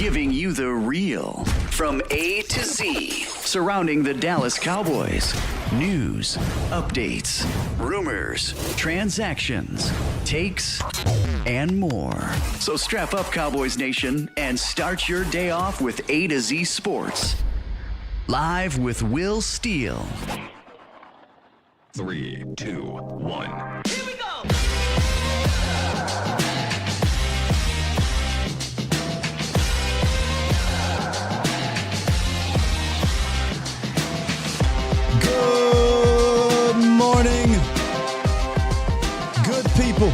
giving you the real from A to Z surrounding the Dallas Cowboys. News, updates, rumors, transactions, takes, and more. So strap up, Cowboys Nation, and start your day off with A to Z Sports. Live with Will Steele. 3, 2, 1. Here we go! Good morning, good people.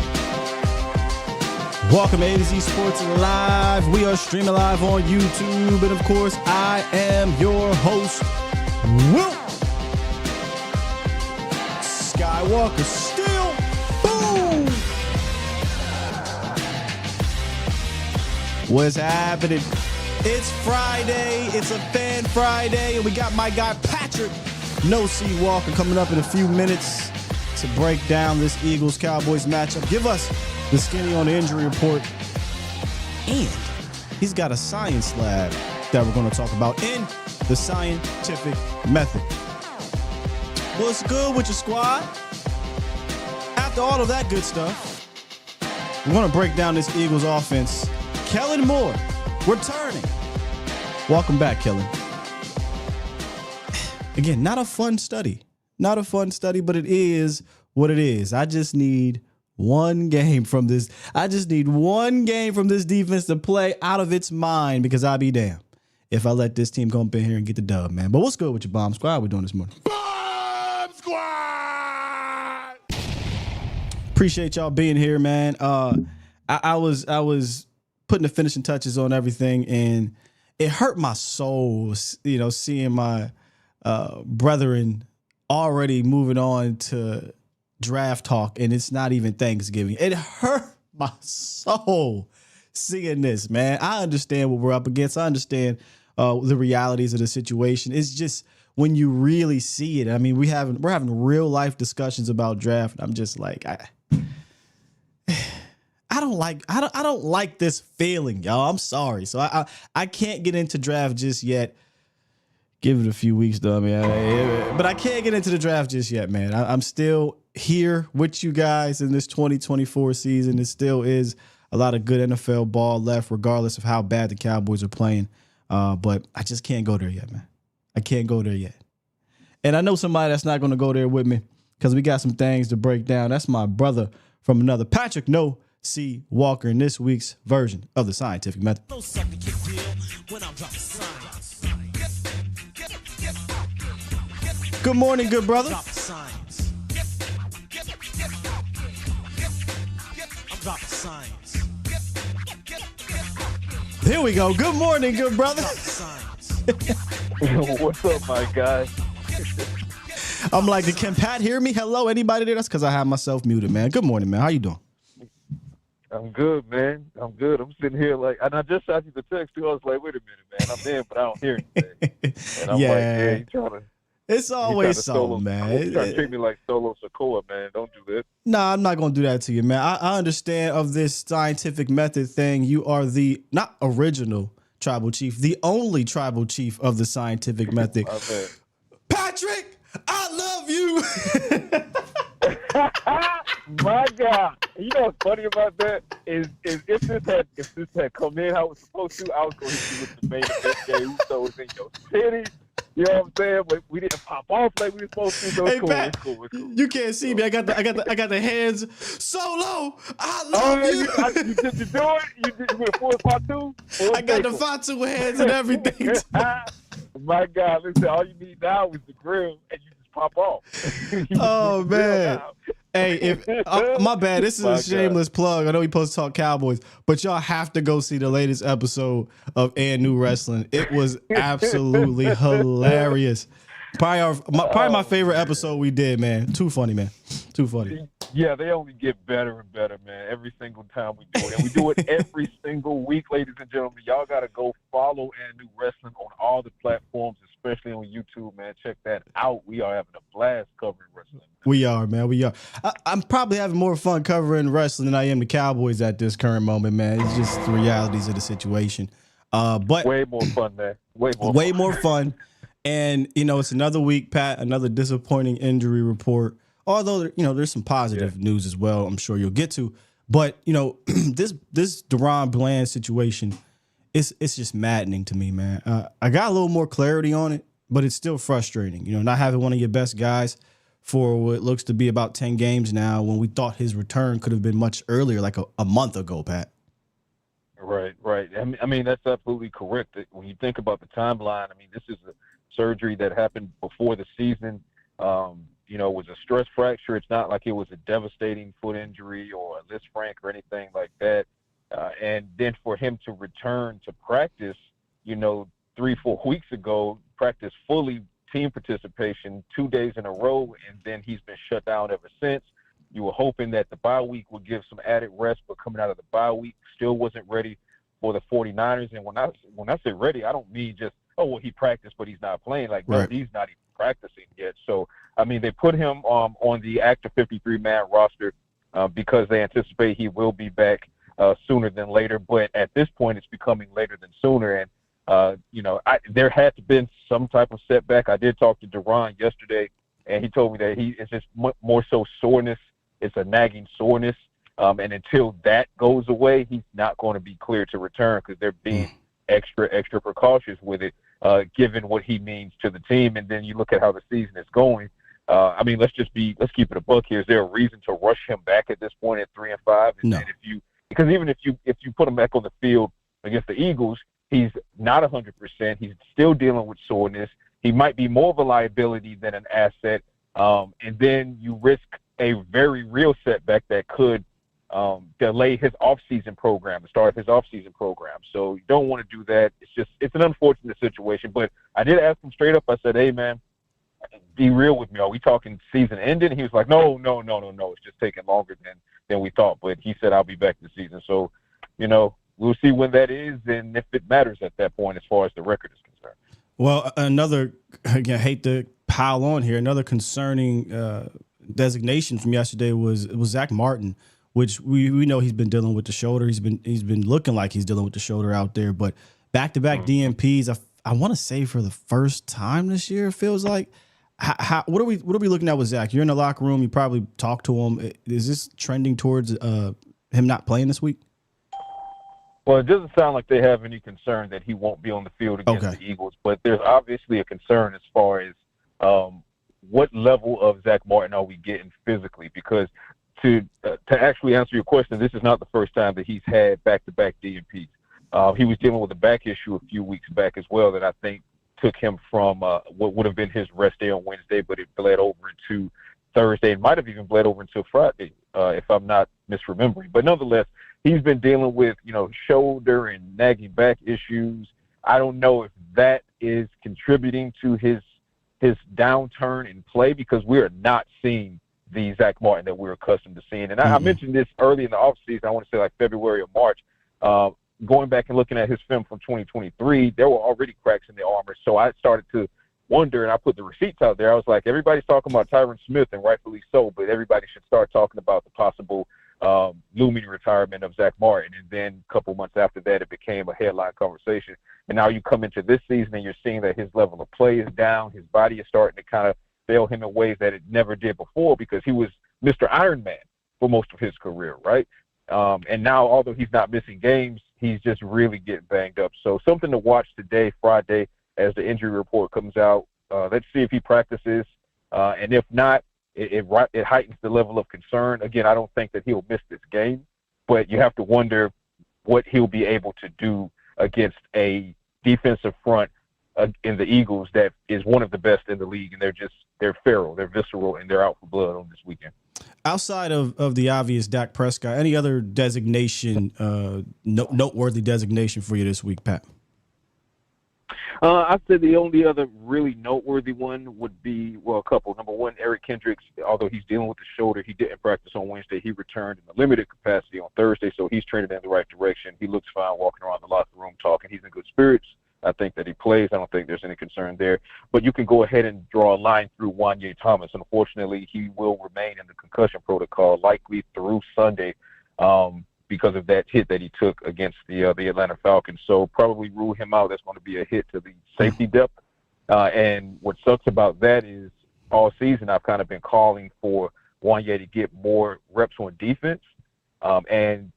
Welcome to A to Z Sports Live. We are streaming live on YouTube. And of course, I am your host, Will Skywalker. Still, boom! What's happening? It's Friday. It's a Fan Friday. And we got my guy, Patrick No C Walker, coming up in a few minutes to break down this Eagles-Cowboys matchup. Give us the skinny on the injury report. And he's got a science lab that we're going to talk about in the scientific method. What's good with your squad? After all of that good stuff, we're going to break down this Eagles offense. Kellen Moore returning. Welcome back, Kellen. Again, not a fun study. Not a fun study, but it is what it is. I just need one game from this. I just need one game from this defense to play out of its mind, because I'll be damned if I let this team come up in here and get the dub, man. But what's good with your Bomb Squad? How we doing this morning? Bomb Squad! Appreciate y'all being here, man. I was putting the finishing touches on everything, and it hurt my soul, seeing my brethren already moving on to draft talk, and it's not even Thanksgiving. It hurt my soul seeing this, man. I understand what we're up against. I understand the realities of the situation. It's just when you really see it. I mean, we're having real life discussions about draft. I'm just like, I don't like this feeling, y'all. I'm sorry. So I can't get into draft just yet. Give it a few weeks, though, man. But I can't get into the draft just yet, man. I'm still here with you guys in this 2024 season. It still is a lot of good NFL ball left, regardless of how bad the Cowboys are playing. But I just can't go there yet, man. I can't go there yet. And I know somebody that's not going to go there with me, because we got some things to break down. That's my brother from another, Patrick No C Walker, in this week's version of the Scientific Method. Good morning, good brother. Here we go. Good morning, good brother. What's up, my guy? I'm like, can Pat hear me? Hello, anybody there? That's because I have myself muted, man. Good morning, man. How you doing? I'm good, man. I'm good. I'm sitting here and I just shot you the text too. I was like, wait a minute, man. I'm in, but I don't hear anything. And I'm yeah. You trying to. It's always something, man. You trying to treat me like Solo Sokoa, man. Don't do that. Nah, I'm not going to do that to you, man. I understand of this scientific method thing. You are the, not original tribal chief, the only tribal chief of the scientific method. Patrick, I love you. My God. You know what's funny about that is if this had come in how it was supposed to, I was going to hit you with the main event game. Uso was in your city. You know what I'm saying? But we didn't pop off like we were supposed to. So it's cool. Pat, it's cool. you can't see me. I got the hands Solo. I love you. You did it? You went full Fatu? I got the Fatu hands and everything. My God, listen, all you need now is the grill, and you just pop off. Oh, man. Hey, my bad. This is a shameless plug. I know we supposed to talk Cowboys, but y'all have to go see the latest episode of And New Wrestling. It was absolutely hilarious. Probably my favorite episode we did, man. Too funny, man. Too funny. Yeah, they only get better and better, man, every single time we do it. And we do it every single week, ladies and gentlemen. Y'all got to go follow And New Wrestling on all the platforms, especially on YouTube, man. Check that out. We are having a blast covering wrestling. We are, man. We are. I'm probably having more fun covering wrestling than I am the Cowboys at this current moment, man. It's just the realities of the situation. But way more fun, man. Way more fun. And, it's another week, Pat, another disappointing injury report. Although, there's some positive news as well, I'm sure you'll get to. But, this Deron Bland situation, it's just maddening to me, man. I got a little more clarity on it, but it's still frustrating. Not having one of your best guys for what looks to be about 10 games now when we thought his return could have been much earlier, like a month ago, Pat. Right. I mean, that's absolutely correct. When you think about the timeline, this is a surgery that happened before the season. It was a stress fracture. It's not like it was a devastating foot injury or a Lisfranc or anything like that. And then for him to return to practice, 3-4 weeks ago, practice fully, team participation 2 days in a row, and then he's been shut down ever since. You were hoping that the bye week would give some added rest, but coming out of the bye week, still wasn't ready for the 49ers. And when I say ready, I don't mean just, he practiced, but he's not playing. Like, no, he's not even practicing yet. So, they put him on the active 53-man roster because they anticipate he will be back sooner than later. But at this point, it's becoming later than sooner. And, there had to been some type of setback. I did talk to Deron yesterday, and he told me that it's just more so soreness. It's a nagging soreness. And until that goes away, he's not going to be clear to return because they're being extra precautious with it, given what he means to the team. And then you look at how the season is going. Let's keep it a buck here. Is there a reason to rush him back at this point at 3-5? No. Because even if you put him back on the field against the Eagles, he's not 100%. He's still dealing with soreness. He might be more of a liability than an asset. And then you risk a very real setback that could delay his offseason program, the start of his offseason program. So you don't want to do that. It's an unfortunate situation. But I did ask him straight up. I said, hey, man, be real with me. Are we talking season ending? He was like, no. It's just taking longer than we thought. But he said, I'll be back this season. So, we'll see when that is and if it matters at that point as far as the record is concerned. Well, I hate to pile on here, another concerning designation from yesterday was Zach Martin, which we know he's been dealing with the shoulder. He's been looking like he's dealing with the shoulder out there, but back-to-back DNPs, I want to say for the first time this year, it feels like. What are we looking at with Zach? You're in the locker room. You probably talked to him. Is this trending towards him not playing this week? Well, it doesn't sound like they have any concern that he won't be on the field against the Eagles, but there's obviously a concern as far as what level of Zach Martin are we getting physically? Because to actually answer your question, this is not the first time that he's had back-to-back DNPs. He was dealing with a back issue a few weeks back as well that I think took him from what would have been his rest day on Wednesday, but it bled over into Thursday. It might have even bled over until Friday, if I'm not misremembering. But nonetheless, he's been dealing with, shoulder and nagging back issues. I don't know if that is contributing to his downturn in play because we are not seeing the Zach Martin that we're accustomed to seeing. And I mentioned this early in the offseason, I want to say like February or March, going back and looking at his film from 2023, there were already cracks in the armor. So I started to wonder, and I put the receipts out there. I was like, everybody's talking about Tyron Smith, and rightfully so, but everybody should start talking about the possible looming retirement of Zach Martin. And then a couple months after that, it became a headline conversation. And now you come into this season and you're seeing that his level of play is down. His body is starting to kind of fail him in ways that it never did before because he was Mr. Iron Man for most of his career, right? And now, although he's not missing games, he's just really getting banged up. So something to watch today, Friday, as the injury report comes out. Let's see if he practices. And if not, it heightens the level of concern. Again, I don't think that he'll miss this game, but you have to wonder what he'll be able to do against a defensive front in the Eagles that is one of the best in the league. And they're feral, they're visceral, and they're out for blood on this weekend. Outside of the obvious Dak Prescott, any other designation, noteworthy designation for you this week, Pat? I'd say the only other really noteworthy one would be, a couple. Number one, Eric Kendricks, although he's dealing with the shoulder, he didn't practice on Wednesday. He returned in a limited capacity on Thursday, so he's trending in the right direction. He looks fine walking around the locker room talking. He's in good spirits. I think that he plays. I don't think there's any concern there. But you can go ahead and draw a line through Wanye Thomas. Unfortunately, he will remain in the concussion protocol likely through Sunday. because of that hit that he took against the Atlanta Falcons. So probably rule him out. That's going to be a hit to the safety depth. And what sucks about that is all season I've kind of been calling for Wanya to get more reps on defense. And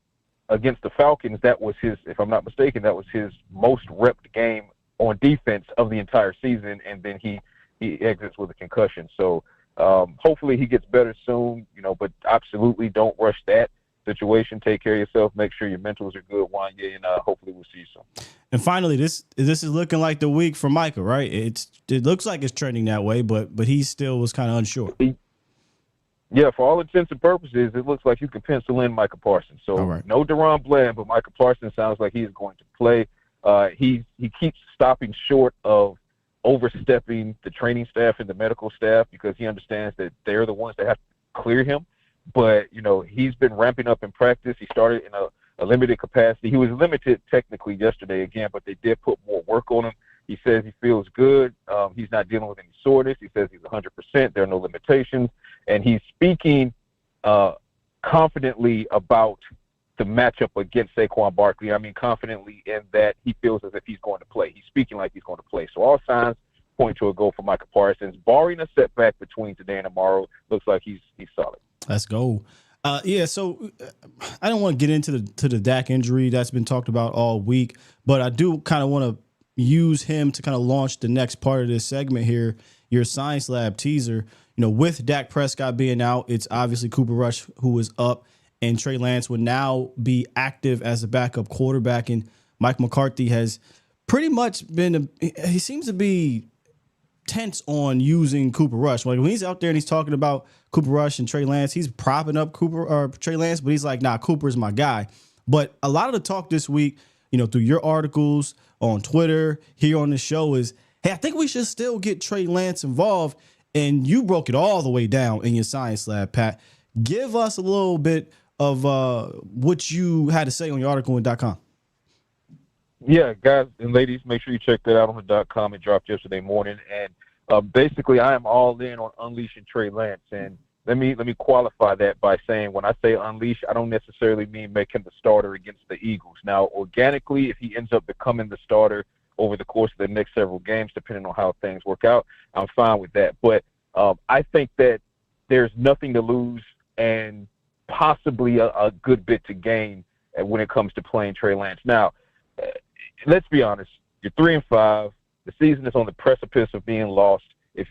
against the Falcons, that was his, if I'm not mistaken, that was his most repped game on defense of the entire season. And then he exits with a concussion. So hopefully he gets better soon, but absolutely don't rush that situation. Take care of yourself. Make sure your mentals are good, Wanya, and hopefully we'll see you soon. And finally, this is looking like the week for Micah, right? It looks like it's trending that way, but he still was kind of unsure. Yeah, for all intents and purposes, it looks like you can pencil in Micah Parsons. So no Deron Bland, but Micah Parsons sounds like he's going to play. He keeps stopping short of overstepping the training staff and the medical staff because he understands that they're the ones that have to clear him. But, he's been ramping up in practice. He started in a limited capacity. He was limited technically yesterday again, but they did put more work on him. He says he feels good. He's not dealing with any soreness. He says he's 100%. There are no limitations. And he's speaking confidently about the matchup against Saquon Barkley. I mean, confidently in that he feels as if he's going to play. He's speaking like he's going to play. So all signs point to a goal for Micah Parsons. Barring a setback between today and tomorrow, looks like he's solid. Let's go. So I don't want to get into the Dak injury that's been talked about all week, but I do kind of want to use him to kind of launch the next part of this segment here, your Science Lab teaser. With Dak Prescott being out, it's obviously Cooper Rush who is up, and Trey Lance would now be active as a backup quarterback. And Mike McCarthy has pretty much he seems to be tense on using Cooper Rush. Like when he's out there and he's talking about Cooper Rush and Trey Lance, he's propping up Trey Lance, but he's like, nah, Cooper's my guy. But a lot of the talk this week, through your articles on Twitter, here on the show is, hey, I think we should still get Trey Lance involved. And you broke it all the way down in your Science Lab, Pat. Give us a little bit of what you had to say on your article on .com. Yeah, guys and ladies, make sure you check that out on the .com. It dropped yesterday morning. And basically, I am all in on unleashing Trey Lance. And let me qualify that by saying when I say unleash, I don't necessarily mean make him the starter against the Eagles. Now, organically, if he ends up becoming the starter over the course of the next several games, depending on how things work out, I'm fine with that. But I think that there's nothing to lose and possibly a good bit to gain when it comes to playing Trey Lance. Now, let's be honest. You're 3-5. The season is on the precipice of being lost.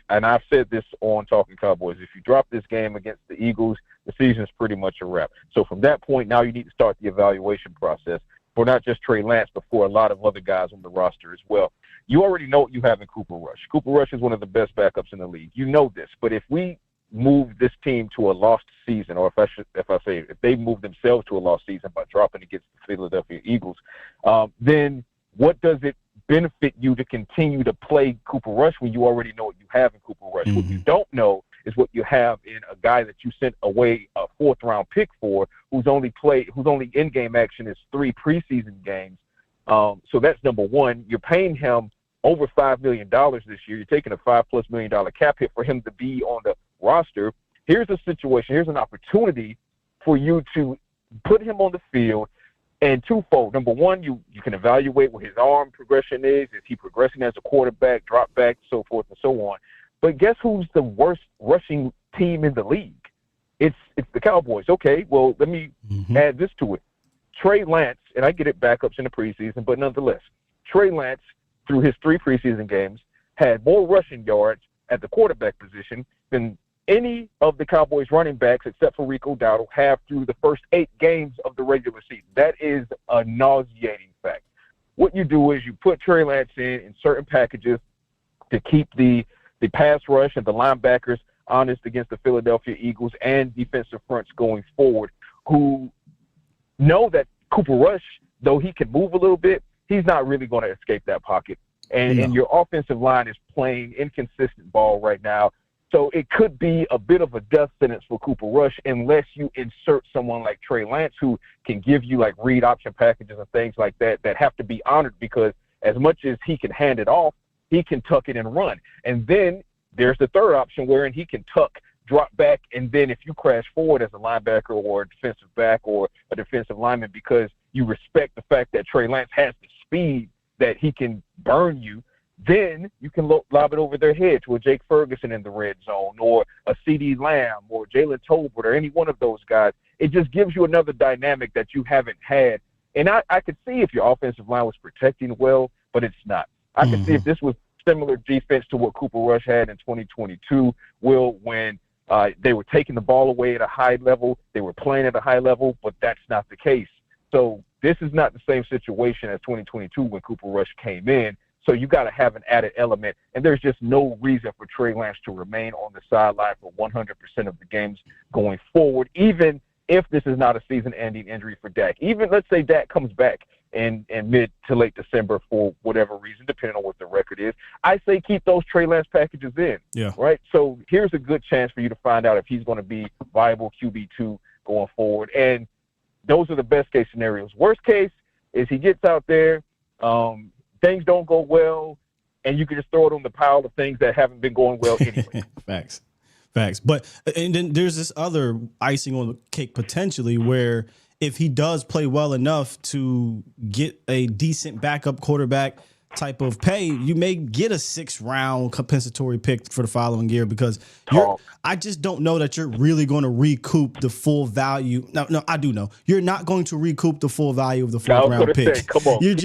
And I've said this on Talking Cowboys, if you drop this game against the Eagles, the season is pretty much a wrap. So from that point, now you need to start the evaluation process for not just Trey Lance, but for a lot of other guys on the roster as well. You already know what you have in Cooper Rush. Cooper Rush is one of the best backups in the league. You know this. But if we move this team to a lost season, or if they move themselves to a lost season by dropping against the Philadelphia Eagles, then what does it benefit you to continue to play Cooper Rush when you already know what you have in Cooper Rush? Mm-hmm. What you don't know is what you have in a guy that you sent away a 4th-round pick for, whose only in-game action is 3 preseason games. So that's number one. You're paying him over $5 million this year. You're taking a $5+ million cap hit for him to be on the roster. Here's a situation. Here's an opportunity for you to put him on the field. And twofold. Number one, you can evaluate what his arm progression is. Is he progressing as a quarterback, drop back, so forth and so on. But guess who's the worst rushing team in the league? It's the Cowboys. Okay, well, let me add this to it. Trey Lance, and I get it backups in the preseason, but nonetheless, Trey Lance, through his 3 preseason games, had more rushing yards at the quarterback position than any of the Cowboys running backs, except for Rico Dowdle, have through the first 8 games of the regular season. That is a nauseating fact. What you do is you put Trey Lance in certain packages to keep the pass rush and the linebackers honest against the Philadelphia Eagles and defensive fronts going forward, who know that Cooper Rush, though he can move a little bit, he's not really going to escape that pocket. And your offensive line is playing inconsistent ball right now. So it could be a bit of a death sentence for Cooper Rush unless you insert someone like Trey Lance, who can give you like read option packages and things like that have to be honored, because as much as he can hand it off, he can tuck it and run. And then there's the third option wherein he can tuck, drop back, and then if you crash forward as a linebacker or a defensive back or a defensive lineman because you respect the fact that Trey Lance has the speed that he can burn you, then you can lob it over their head to a Jake Ferguson in the red zone or a CD Lamb or Jalen Tolbert or any one of those guys. It just gives you another dynamic that you haven't had. And I could see if your offensive line was protecting well, but it's not. I could see if this was similar defense to what Cooper Rush had in 2022, when they were taking the ball away at a high level, they were playing at a high level, but that's not the case. So this is not the same situation as 2022 when Cooper Rush came in. So you got to have an added element, and there's just no reason for Trey Lance to remain on the sideline for 100% of the games going forward, even if this is not a season-ending injury for Dak. Even let's say Dak comes back in mid to late December for whatever reason, depending on what the record is, I say keep those Trey Lance packages in. Yeah. Right? So here's a good chance for you to find out if he's going to be viable QB2 going forward. And those are the best-case scenarios. Worst case is he gets out there, things don't go well, and you can just throw it on the pile of things that haven't been going well anyway. Facts. But and then there's this other icing on the cake potentially where if he does play well enough to get a decent backup quarterback type of pay, you may get a 6th round compensatory pick for the following year because I just don't know that you're really going to recoup the full value. No, I do know you're not going to recoup the full value of the 4th round pick. Come on, you're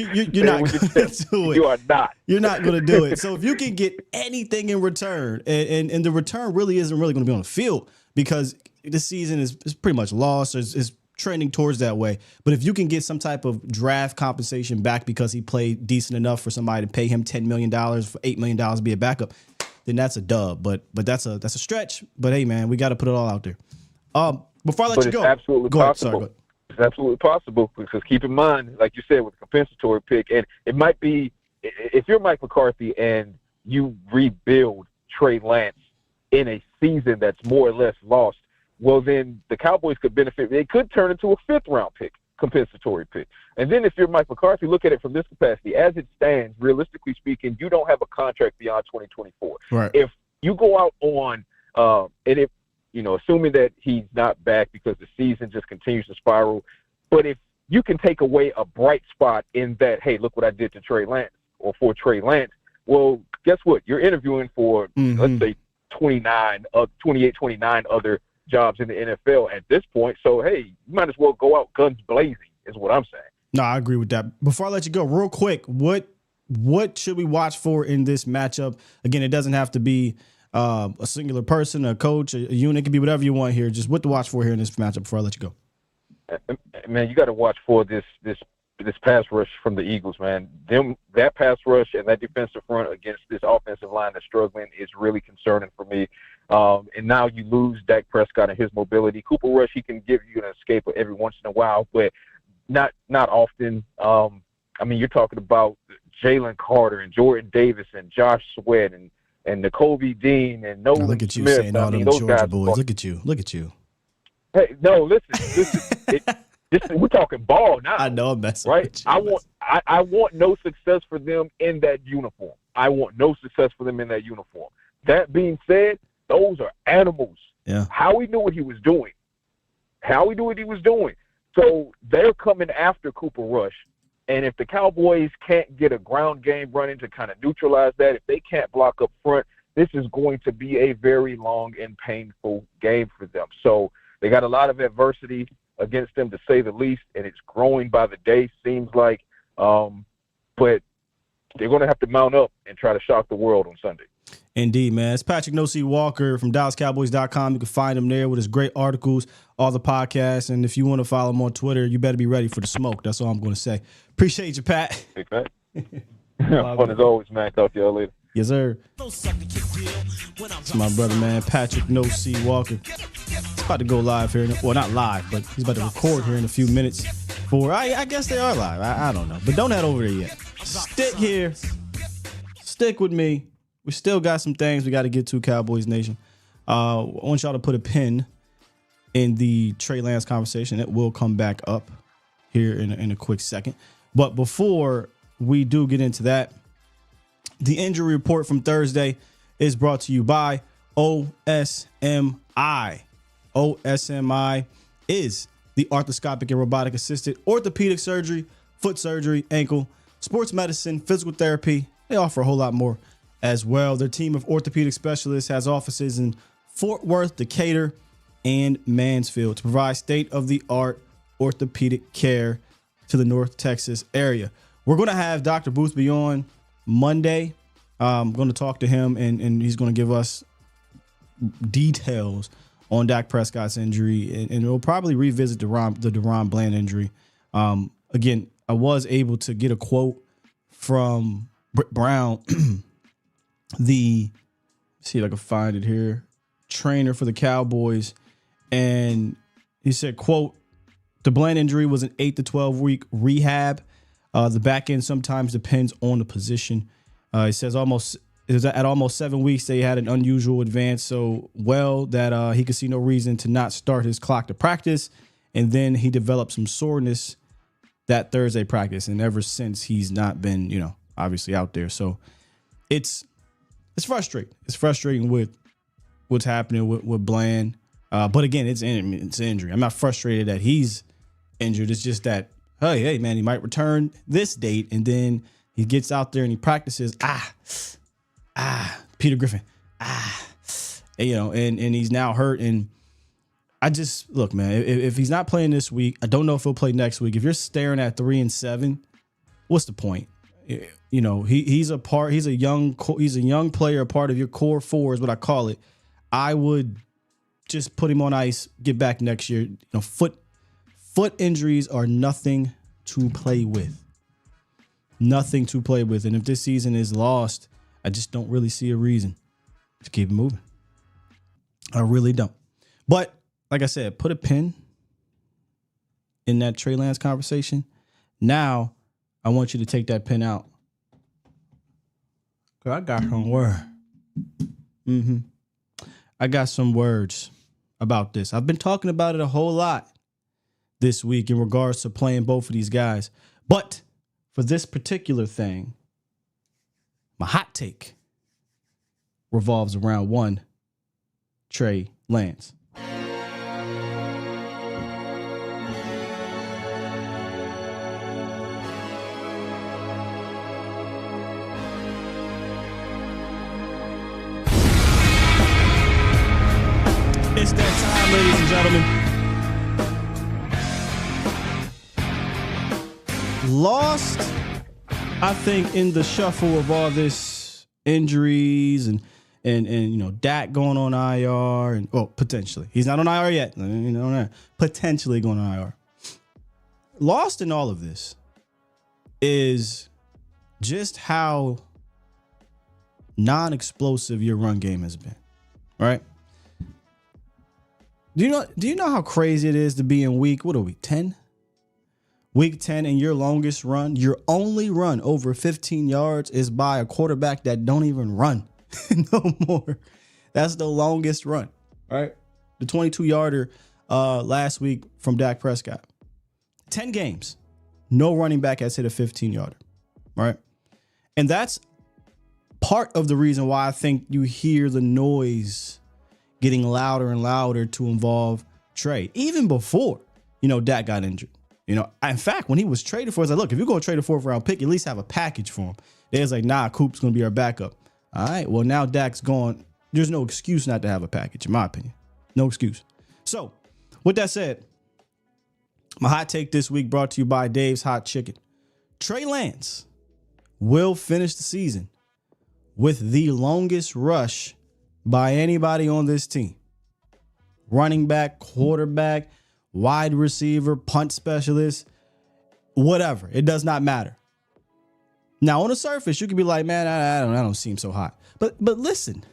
not going to do it. You are not. You're not going to do it. So if you can get anything in return, and the return really isn't really going to be on the field because this season is pretty much lost. Is trending towards that way. But if you can get some type of draft compensation back because he played decent enough for somebody to pay him $10 million for $8 million to be a backup, then that's a dub. But that's a stretch. But hey, man, we got to put it all out there. Before I let you go, it's absolutely possible. It's absolutely possible because keep in mind, like you said, with a compensatory pick, and it might be if you're Mike McCarthy and you rebuild Trey Lance in a season that's more or less lost, well, then the Cowboys could benefit. They could turn into a 5th round pick, compensatory pick. And then if you're Mike McCarthy, look at it from this capacity. As it stands, realistically speaking, you don't have a contract beyond 2024. Right. If you go out on, and if, assuming that he's not back because the season just continues to spiral, but if you can take away a bright spot in that, hey, look what I did to Trey Lance or for Trey Lance, well, guess what? You're interviewing for, let's say, 28, 29 other jobs in the NFL at this point. So, hey, you might as well go out guns blazing is what I'm saying. No, I agree with that. Before I let you go, real quick, what should we watch for in this matchup? Again, it doesn't have to be a singular person, a coach, a unit. It can be whatever you want here. Just what to watch for here in this matchup before I let you go. Man, you got to watch for this pass rush from the Eagles, man. That pass rush and that defensive front against this offensive line that's struggling is really concerning for me. And now you lose Dak Prescott and his mobility. Cooper Rush, he can give you an escape every once in a while, but not often. You're talking about Jalen Carter and Jordan Davis and Josh Sweat and N'Kobe Dean and Nolan Look at you Smith. saying all them Georgia boys. Look at you. Hey, no, listen. We're talking ball now. I know I'm messing right? with you. I want no success for them in that uniform. I want no success for them in that uniform. That being said, those are animals. Yeah. Howie knew what he was doing. So they're coming after Cooper Rush. And if the Cowboys can't get a ground game running to kind of neutralize that, if they can't block up front, this is going to be a very long and painful game for them. So they got a lot of adversity against them, to say the least, and it's growing by the day, seems like. But they're going to have to mount up and try to shock the world on Sunday. Indeed, man. It's Patrick No. C. Walker from DallasCowboys.com. You can find him there with his great articles, all the podcasts. And if you want to follow him on Twitter, you better be ready for the smoke. That's all I'm going to say. Appreciate you, Pat. Big Pat. Fun as always, man. Talk to y'all later. Yes, sir. It's my brother, man, Patrick No. C. Walker. It's about to go live here. Well, not live, but he's about to record here in a few minutes. I guess they are live. I don't know. But don't head over there yet. Stick here. Stick with me. We still got some things we got to get to, Cowboys Nation. I want y'all to put a pin in the Trey Lance conversation. It will come back up here in a quick second. But before we do get into that, the injury report from Thursday is brought to you by OSMI. OSMI is the arthroscopic and robotic assisted orthopedic surgery, foot surgery, ankle, sports medicine, physical therapy. They offer a whole lot more as well. Their team of orthopedic specialists has offices in Fort Worth, Decatur, and Mansfield to provide state-of-the-art orthopedic care to the North Texas area. We're going to have Dr. Boothby on Monday. I'm going to talk to him, and he's going to give us details on Dak Prescott's injury, and we'll probably revisit the DaRon Bland injury. Again, I was able to get a quote from Britt Brown, see if I can find it here, trainer for the Cowboys, and he said, quote, "The Bland injury was an 8 to 12 week rehab. The back end sometimes depends on the position." He says at almost 7 weeks, they had an unusual advance so well that he could see no reason to not start his clock to practice. And then he developed some soreness that Thursday practice. And ever since, he's not been, obviously out there. So it's frustrating. It's frustrating with what's happening with Bland. But again, it's an injury. I'm not frustrated that he's injured. It's just that, hey, man, he might return this date, and then he gets out there and he practices. Peter Griffin. And he's now hurt. And I just look, man, if he's not playing this week, I don't know if he'll play next week. If you're staring at 3-7, what's the point? He's a young player, a part of your core four is what I call it. I would just put him on ice, get back next year. Foot injuries are nothing to play with. Nothing to play with. And if this season is lost, I just don't really see a reason to keep it moving. I really don't. But like I said, put a pin in that Trey Lance conversation. Now I want you to take that pin out. I got some words. I got some words about this. I've been talking about it a whole lot this week in regards to playing both of these guys. But for this particular thing, my hot take revolves around one, Trey Lance. It's that time, ladies and gentlemen. Lost, I think, in the shuffle of all this injuries and Dak going on IR and potentially he's not on IR yet. Potentially going on IR. Lost in all of this is just how non-explosive your run game has been. All right. Do you know how crazy it is to be in week 10? Week 10 and your longest run, your only run over 15 yards is by a quarterback that don't even run no more. That's the longest run, right? The 22-yarder last week from Dak Prescott. 10 games, no running back has hit a 15-yarder, right? And that's part of the reason why I think you hear the noise getting louder and louder to involve Trey, even before, Dak got injured. In fact, when he was traded for, I was like, look, if you're going to trade a 4th round pick, at least have a package for him. They was like, nah, Coop's going to be our backup. All right, well, now Dak's gone. There's no excuse not to have a package, in my opinion. No excuse. So, with that said, my hot take this week brought to you by Dave's Hot Chicken. Trey Lance will finish the season with the longest rush by anybody on this team. Running back, quarterback, wide receiver, punt specialist, whatever. It does not matter. Now, on the surface, you could be like, man, I don't seem so hot. But listen,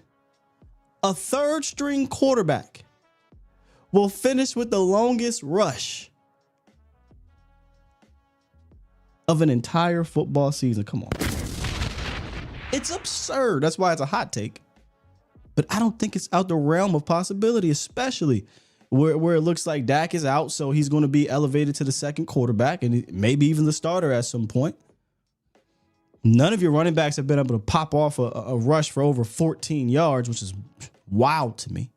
a third-string quarterback will finish with the longest rush of an entire football season. Come on. It's absurd. That's why it's a hot take. But I don't think it's out the realm of possibility, especially where it looks like Dak is out, so he's going to be elevated to the second quarterback and maybe even the starter at some point. None of your running backs have been able to pop off a rush for over 14 yards, which is wild to me.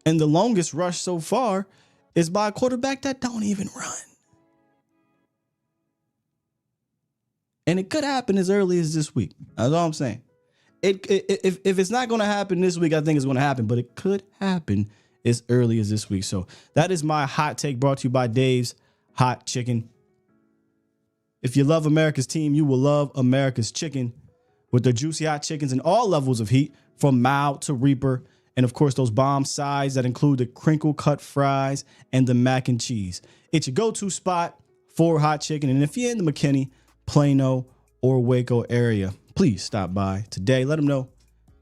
And the longest rush so far is by a quarterback that don't even run. And it could happen as early as this week. That's all I'm saying. If it's not going to happen this week, I think it's going to happen. But it could happen as early as this week. So that is my hot take brought to you by Dave's Hot Chicken. If you love America's team, you will love America's chicken with their juicy hot chickens in all levels of heat, from mild to Reaper. And, of course, those bomb sides that include the crinkle cut fries and the mac and cheese. It's your go-to spot for hot chicken. And if you're in the McKinney, Plano, or Waco area, please stop by today. Let them know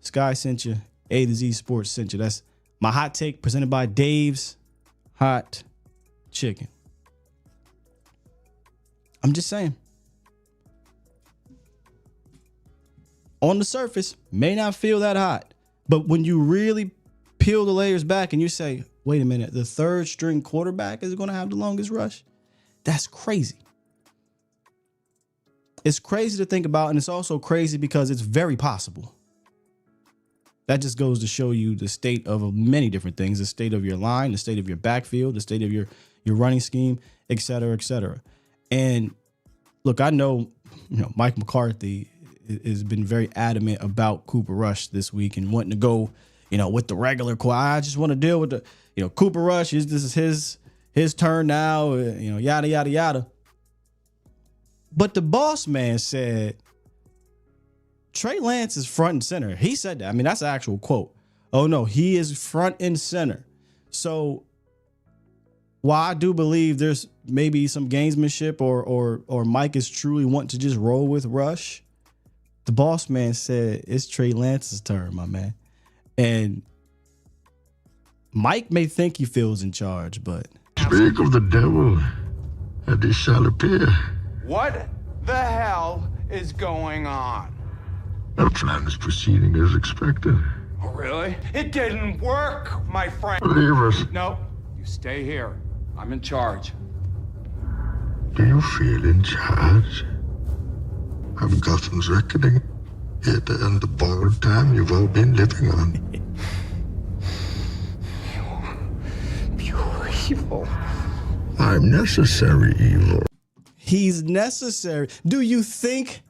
Sky sent you, A to Z Sports sent you. That's my hot take presented by Dave's Hot Chicken. I'm just saying. On the surface, may not feel that hot. But when you really peel the layers back and you say, wait a minute, the third string quarterback is going to have the longest rush? That's crazy. It's crazy to think about, and it's also crazy because it's very possible. That just goes to show you the state of many different things, the state of your line, the state of your backfield, the state of your running scheme, et cetera, et cetera. And look, I know, Mike McCarthy has been very adamant about Cooper Rush this week and wanting to go, with the regular core. I just want to deal with the, Cooper Rush. This is his turn now, yada, yada, yada. But the boss man said Trey Lance is front and center. He said that. I mean, that's an actual quote. Oh, no, he is front and center. So while I do believe there's maybe some gamesmanship or Mike is truly wanting to just roll with Rush, the boss man said it's Trey Lance's turn, my man. And Mike may think he feels in charge, but... Speak of the devil, and he shall appear. What the hell is going on? The plan is proceeding as expected. Oh, really? It didn't work, my friend. Leave us. No, you stay here. I'm in charge. Do you feel in charge? Of Gotham's reckoning? Here to end the borrowed time you've all been living on. Pure evil. I'm necessary evil. He's necessary. Do you think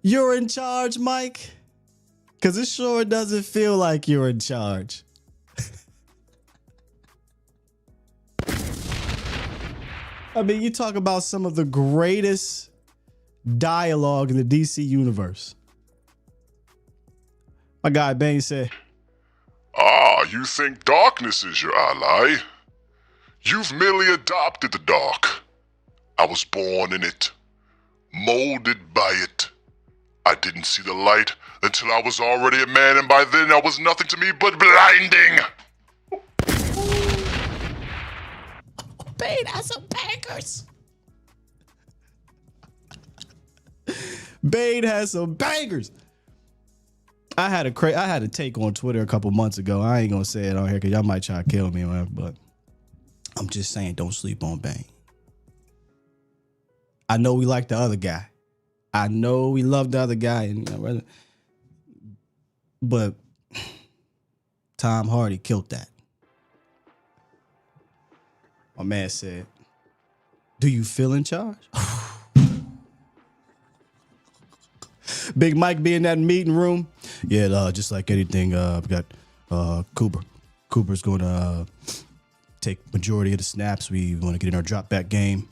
you're in charge, Mike? Because it sure doesn't feel like you're in charge. I mean, you talk about some of the greatest dialogue in the DC universe. My guy Bane said, You think darkness is your ally? You've merely adopted the dark. I was born in it, molded by it. I didn't see the light until I was already a man, and by then I was nothing to me but blinding. Bane has some bangers. Bane has some bangers. I had a take on Twitter a couple months ago. I ain't gonna say it on here because y'all might try to kill me, man. But I'm just saying, don't sleep on Bane. I know we like the other guy. I know we love the other guy, and but Tom Hardy killed that. My man said, "Do you feel in charge?" Big Mike be in that meeting room. Yeah, just like anything, we got Cooper. Cooper's going to take majority of the snaps. We want to get in our drop back game.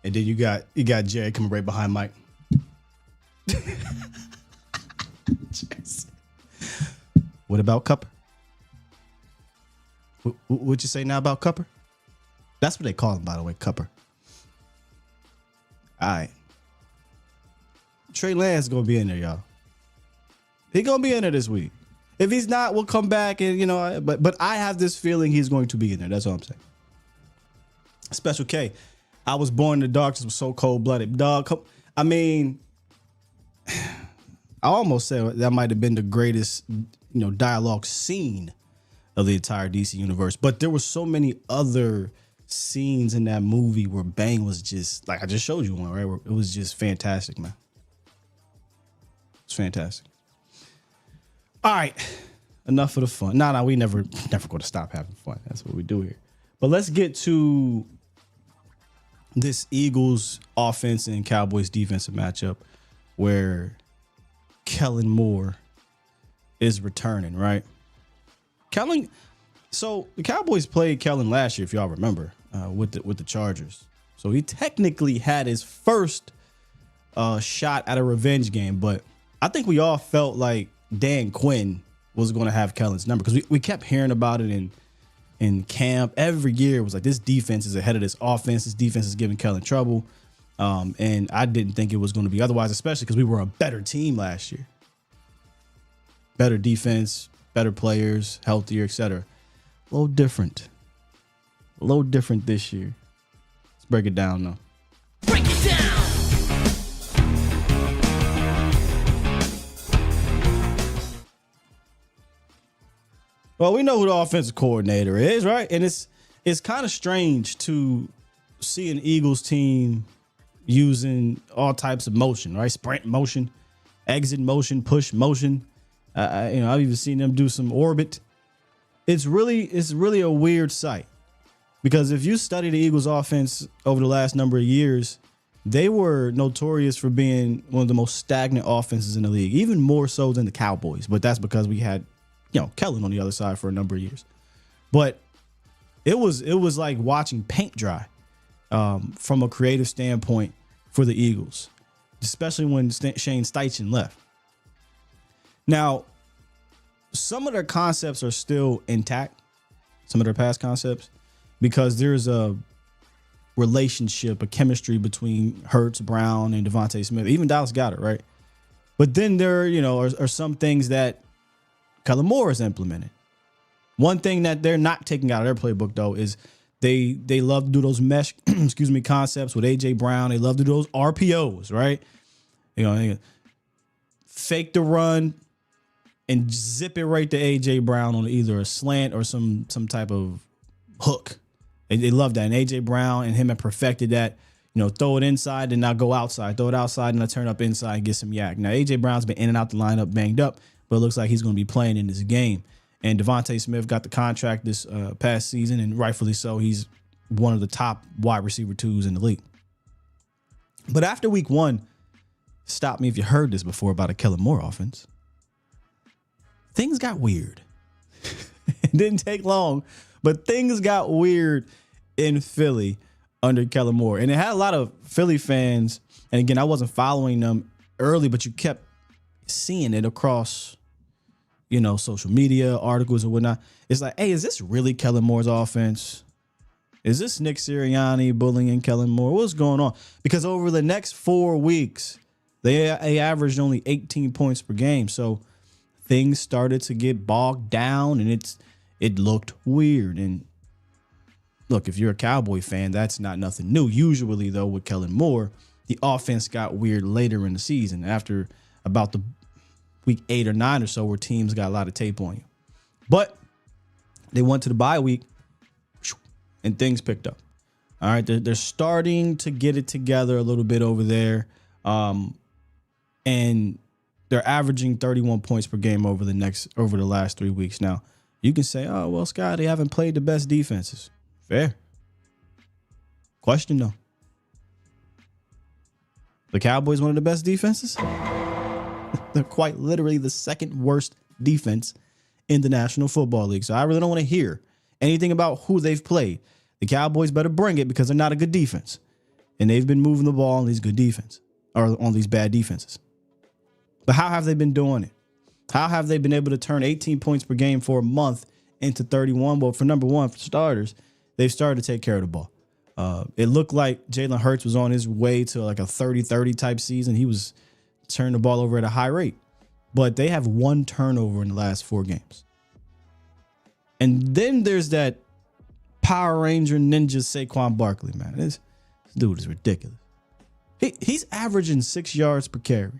And then you got Jerry coming right behind Mike. What about Cupper? What'd you say now about Cupper? That's what they call him, by the way, Cupper. All right. Trey Lance is going to be in there, y'all. He's going to be in there this week. If he's not, we'll come back and, but I have this feeling he's going to be in there. That's all I'm saying. Special K. I was born in the dark. This was so cold-blooded. Dog, I mean, I almost said that might have been the greatest, dialogue scene of the entire DC universe. But there were so many other scenes in that movie where Bane was just, like I just showed you one, right? Where it was just fantastic, man. It's fantastic. All right. Enough of the fun. No, we never going to stop having fun. That's what we do here. But let's get to this Eagles offense and Cowboys defensive matchup where Kellen Moore is returning, right? Kellen. So the Cowboys played Kellen last year, if y'all remember, with the Chargers. So he technically had his first shot at a revenge game, but I think we all felt like Dan Quinn was going to have Kellen's number because we kept hearing about it in camp. Every year it was like, this defense is ahead of this offense. This defense is giving Kellen trouble. And I didn't think it was going to be otherwise, especially because we were a better team last year. Better defense, better players, healthier, etc. A little different this year. Let's break it down though. Break it down. Well, we know who the offensive coordinator is, right? And it's kind of strange to see an Eagles team using all types of motion, right? Sprint motion, exit motion, push motion. I've even seen them do some orbit. It's really a weird sight because if you study the Eagles offense over the last number of years, they were notorious for being one of the most stagnant offenses in the league, even more so than the Cowboys. But that's because we had, Kellen on the other side for a number of years. But it was like watching paint dry from a creative standpoint for the Eagles, especially when Shane Steichen left. Now, some of their concepts are still intact, some of their past concepts, because there's a relationship, a chemistry between Hurts, Brown, and Devontae Smith. Even Dallas got it, right? But then there, are some things that Kellen Moore has implemented. One thing that they're not taking out of their playbook, though, is they love to do those mesh, concepts with A.J. Brown. They love to do those RPOs, right? Fake the run and zip it right to A.J. Brown on either a slant or some type of hook. They love that. And A.J. Brown and him have perfected that. Throw it inside and not go outside. Throw it outside and not turn up inside and get some yak. Now, A.J. Brown's been in and out the lineup banged up, but it looks like he's going to be playing in this game. And Devontae Smith got the contract this past season, and rightfully so. He's one of the top wide receiver twos in the league. But after week one, stop me if you heard this before about a Kellen Moore offense, things got weird. It didn't take long, but things got weird in Philly under Kellen Moore. And it had a lot of Philly fans. And again, I wasn't following them early, but you kept seeing it across, social media, articles and whatnot. It's like, hey, is this really Kellen Moore's offense? Is this Nick Sirianni bullying Kellen Moore? What's going on? Because over the next 4 weeks, they averaged only 18 points per game. So things started to get bogged down, and it looked weird. And look, if you're a Cowboy fan, that's not nothing new. Usually, though, with Kellen Moore, the offense got weird later in the season after about the week 8 or 9 or so, where teams got a lot of tape on you. But they went to the bye week and things picked up. All right, they're starting to get it together a little bit over there. And they're averaging 31 points per game over the last 3 weeks. Now, you can say, oh, well, Scott, they haven't played the best defenses. Fair. Question, though. The Cowboys, one of the best defenses? They're quite literally the second worst defense in the National Football League. So I really don't want to hear anything about who they've played. The Cowboys better bring it because they're not a good defense. And they've been moving the ball on these good defense or on these bad defenses. But how have they been doing it? How have they been able to turn 18 points per game for a month into 31? Well, for number one, for starters, they've started to take care of the ball. It looked like Jalen Hurts was on his way to like a 30-30 type season. He was turning the ball over at a high rate. But they have 1 turnover in the last 4 games. And then there's that Power Ranger ninja Saquon Barkley, man. This dude is ridiculous. He's averaging 6 yards per carry.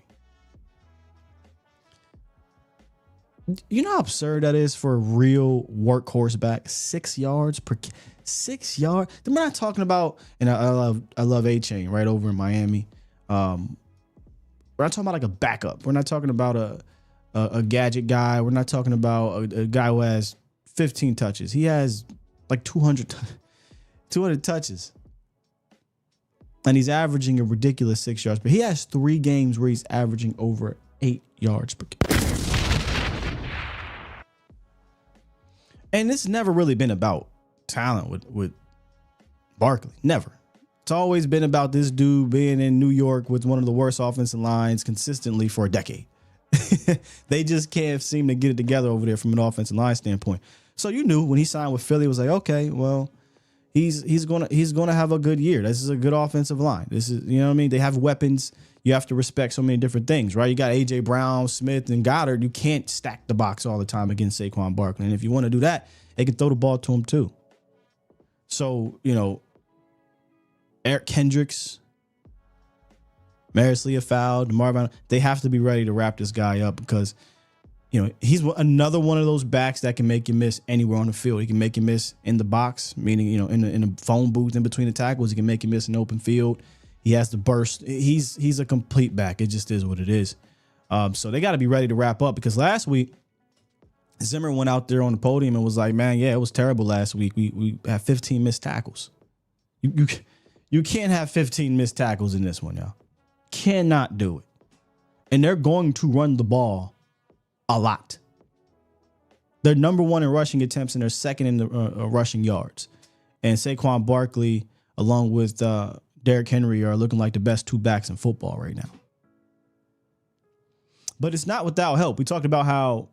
You know how absurd that is for a real workhorse back? 6 yards per 6 yards. We're not talking about, and I love A-Chain right over in Miami. We're not talking about like a backup. We're not talking about a gadget guy. We're not talking about a guy who has 15 touches. He has like 200 touches. And he's averaging a ridiculous 6 yards. But he has 3 games where he's averaging over 8 yards per game. And it's never really been about talent with Barkley. Never. It's always been about this dude being in New York with one of the worst offensive lines consistently for a decade. They just can't seem to get it together over there from an offensive line standpoint. So you knew when he signed with Philly, it was like, okay, well, he's gonna have a good year. This is a good offensive line. This is, you know what I mean? They have weapons. You have to respect so many different things, right? You got A.J. Brown, Smith, and Goddard. You can't stack the box all the time against Saquon Barkley. And if you want to do that, they can throw the ball to him too. So, you know, Eric Kendricks, Maris Leofau, Marvin, they have to be ready to wrap this guy up because, you know, he's another one of those backs that can make you miss anywhere on the field. He can make you miss in the box, meaning, you know, in the phone booth in between the tackles. He can make you miss in the open field. He has the burst. He's a complete back. It just is what it is. So they got to be ready to wrap up because last week, Zimmer went out there on the podium and was like, man, yeah, it was terrible last week. We had 15 missed tackles. You can't have 15 missed tackles in this one, y'all. Cannot do it. And they're going to run the ball a lot. They're number 1 in rushing attempts and they're second in the rushing yards. And Saquon Barkley, along with Derrick Henry, are looking like the best 2 backs in football right now. But it's not without help. We talked about how,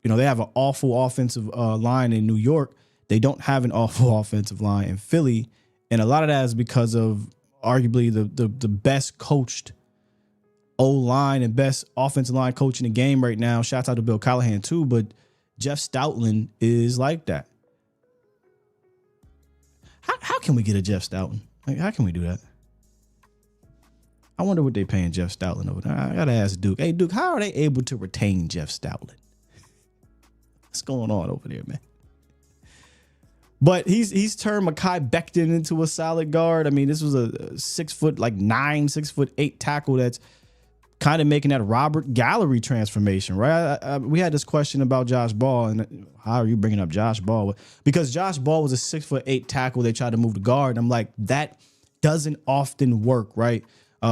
you know, they have an awful offensive line in New York. They don't have an awful offensive line in Philly. And a lot of that is because of arguably the best coached O-line and best offensive line coach in the game right now. Shouts out to Bill Callahan too, but Jeff Stoutland is like that. How can we get a Jeff Stoutland? Like, how can we do that? I wonder what they paying Jeff Stoutland over there. I gotta ask Duke. Hey Duke, how are they able to retain Jeff Stoutland? What's going on over there, man? But he's turned Mekhi Becton into a solid guard. I mean, this was a 6'9", 6'8" tackle that's kind of making that Robert Gallery transformation, right? We had this question about Josh Ball, and how are you bringing up Josh Ball? Because Josh Ball was a 6'8" tackle. They tried to move the guard. And I'm like, that doesn't often work, right?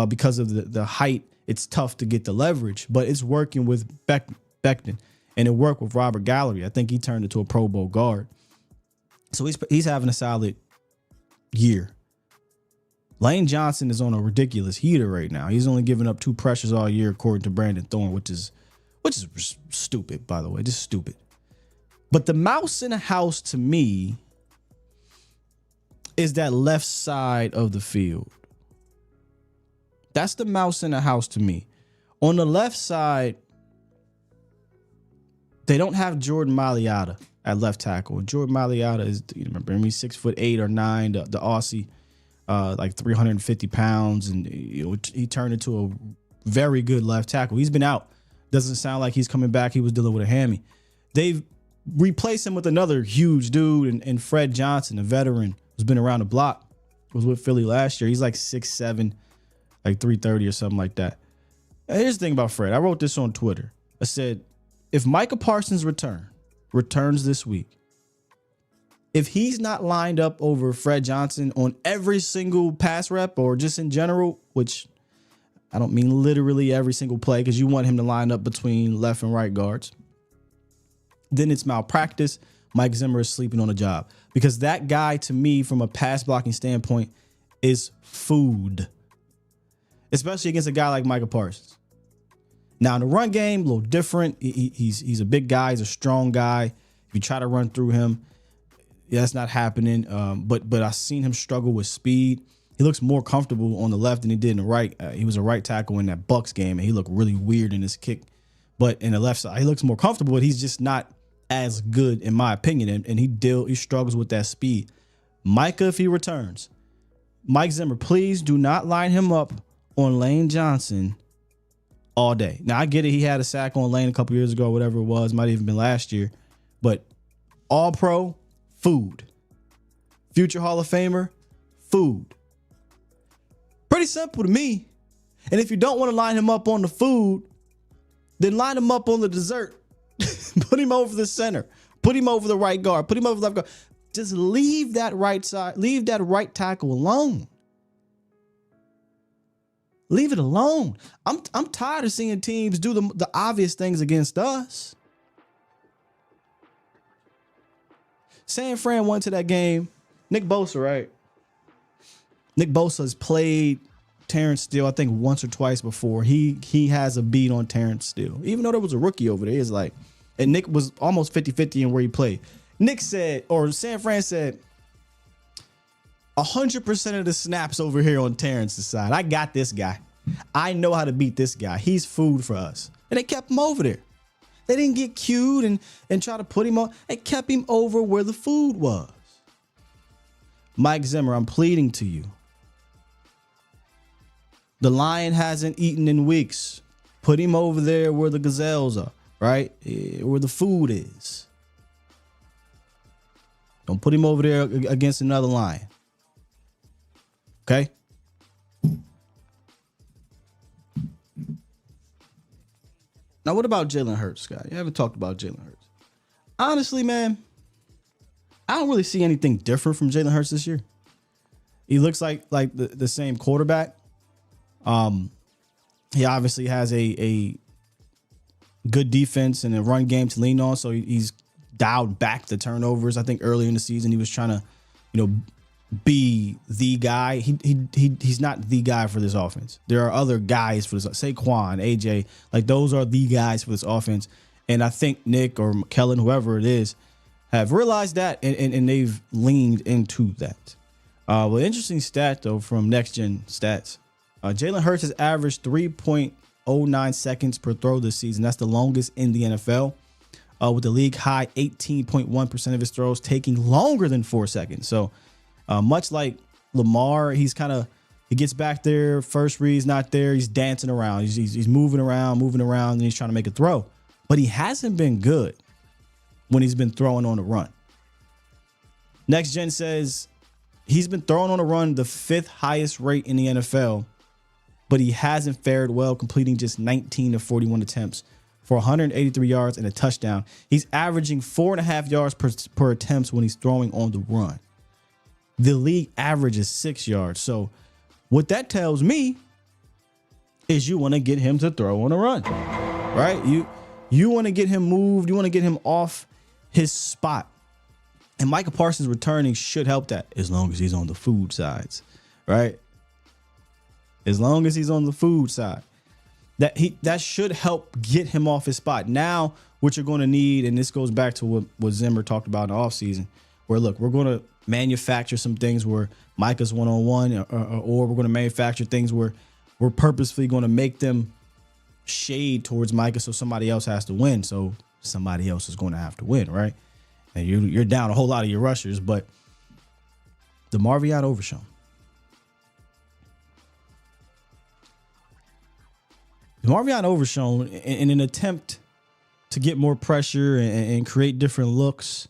Because of the height, it's tough to get the leverage, but it's working with Becton, and it worked with Robert Gallery. I think he turned into a Pro Bowl guard. So he's having a solid year. Lane Johnson is on a ridiculous heater right now. He's only given up 2 pressures all year, according to Brandon Thorne, which is stupid, by the way, just stupid. But the mouse in the house to me is that left side of the field. That's the mouse in the house to me. On the left side, they don't have Jordan Mailata at left tackle. Jordan Mailata is, you remember him, he's 6'8" or 9", the Aussie, like 350 pounds, and he turned into a very good left tackle. He's been out. Doesn't sound like he's coming back. He was dealing with a hammy. They've replaced him with another huge dude, and Fred Johnson, a veteran who's been around the block, was with Philly last year. He's like 6'7", like 330 or something like that. And here's the thing about Fred. I wrote this on Twitter. I said, if Micah Parsons returns this week, if he's not lined up over Fred Johnson on every single pass rep or just in general, which I don't mean literally every single play because you want him to line up between left and right guards, then it's malpractice. Mike Zimmer is sleeping on the job because that guy, to me, from a pass blocking standpoint, is food, especially against a guy like Micah Parsons. Now, in the run game, a little different. He's a big guy. He's a strong guy. If you try to run through him, that's not happening. But I've seen him struggle with speed. He looks more comfortable on the left than he did in the right. He was a right tackle in that Bucs game, and he looked really weird in his kick. But in the left side, he looks more comfortable, but he's just not as good, in my opinion. And he struggles with that speed. Micah, if he returns, Mike Zimmer, please do not line him up on Lane Johnson all day. Now, I get it. He had a sack on Lane a couple years ago, whatever it was. Might have even been last year. But all pro, food. Future Hall of Famer, food. Pretty simple to me. And if you don't want to line him up on the food, Then line him up on the dessert. Put him over the center. Put him over the right guard. Put him over the left guard. Just leave that right side. Leave that right tackle alone. Leave it alone. I'm tired of seeing teams do the obvious things against us. San Fran went to that game. Nick Bosa, right? Nick Bosa has played Terrence Steele, I think, once or twice before. He has a beat on Terrence Steele. Even though there was a rookie over there, it's like, and Nick was almost 50-50 in where he played. Nick said, or San Fran said, 100% of the snaps over here on Terrence's side. I got this guy. I know how to beat this guy. He's food for us. And they kept him over there. They didn't get cued and try to put him on. They kept him over where the food was. Mike Zimmer, I'm pleading to you. The lion hasn't eaten in weeks. Put him over there where the gazelles are, right? Where the food is. Don't put him over there against another lion. Okay? Now, what about Jalen Hurts, Scott? You haven't talked about Jalen Hurts. Honestly, man, I don't really see anything different from Jalen Hurts this year. He looks like the same quarterback. He obviously has a good defense and a run game to lean on, so he's dialed back the turnovers. I think earlier in the season he was trying to, be the guy. He's not the guy for this offense. There are other guys for this. Saquon, AJ, like those are the guys for this offense. And I think Nick or Kellen, whoever it is, have realized that and they've leaned into that. Well, interesting stat though from Next Gen Stats. Jalen Hurts has averaged 3.09 seconds per throw this season. That's the longest in the NFL. With the league high 18.1% of his throws taking longer than 4 seconds. So much like Lamar, he gets back there, first read's not there, he's dancing around. He's moving around, and he's trying to make a throw. But he hasn't been good when he's been throwing on the run. Next Gen says he's been throwing on the run the 5th highest rate in the NFL, but he hasn't fared well, completing just 19 of 41 attempts for 183 yards and a touchdown. He's averaging 4.5 yards per attempt when he's throwing on the run. The league average is 6 yards. So what that tells me is you want to get him to throw on a run, right? You want to get him moved. You want to get him off his spot. And Micah Parsons returning should help that as long as he's on the food sides, right? As long as he's on the food side. That should help get him off his spot. Now, what you're going to need, and this goes back to what Zimmer talked about in the offseason, where, look, we're going to manufacture some things where Micah's one-on-one, or we're going to manufacture things where we're purposefully going to make them shade towards Micah so somebody else has to win. So somebody else is going to have to win, right? And you're down a whole lot of your rushers, but DeMarvion Overshown. DeMarvion Overshown, in an attempt to get more pressure and create different looks,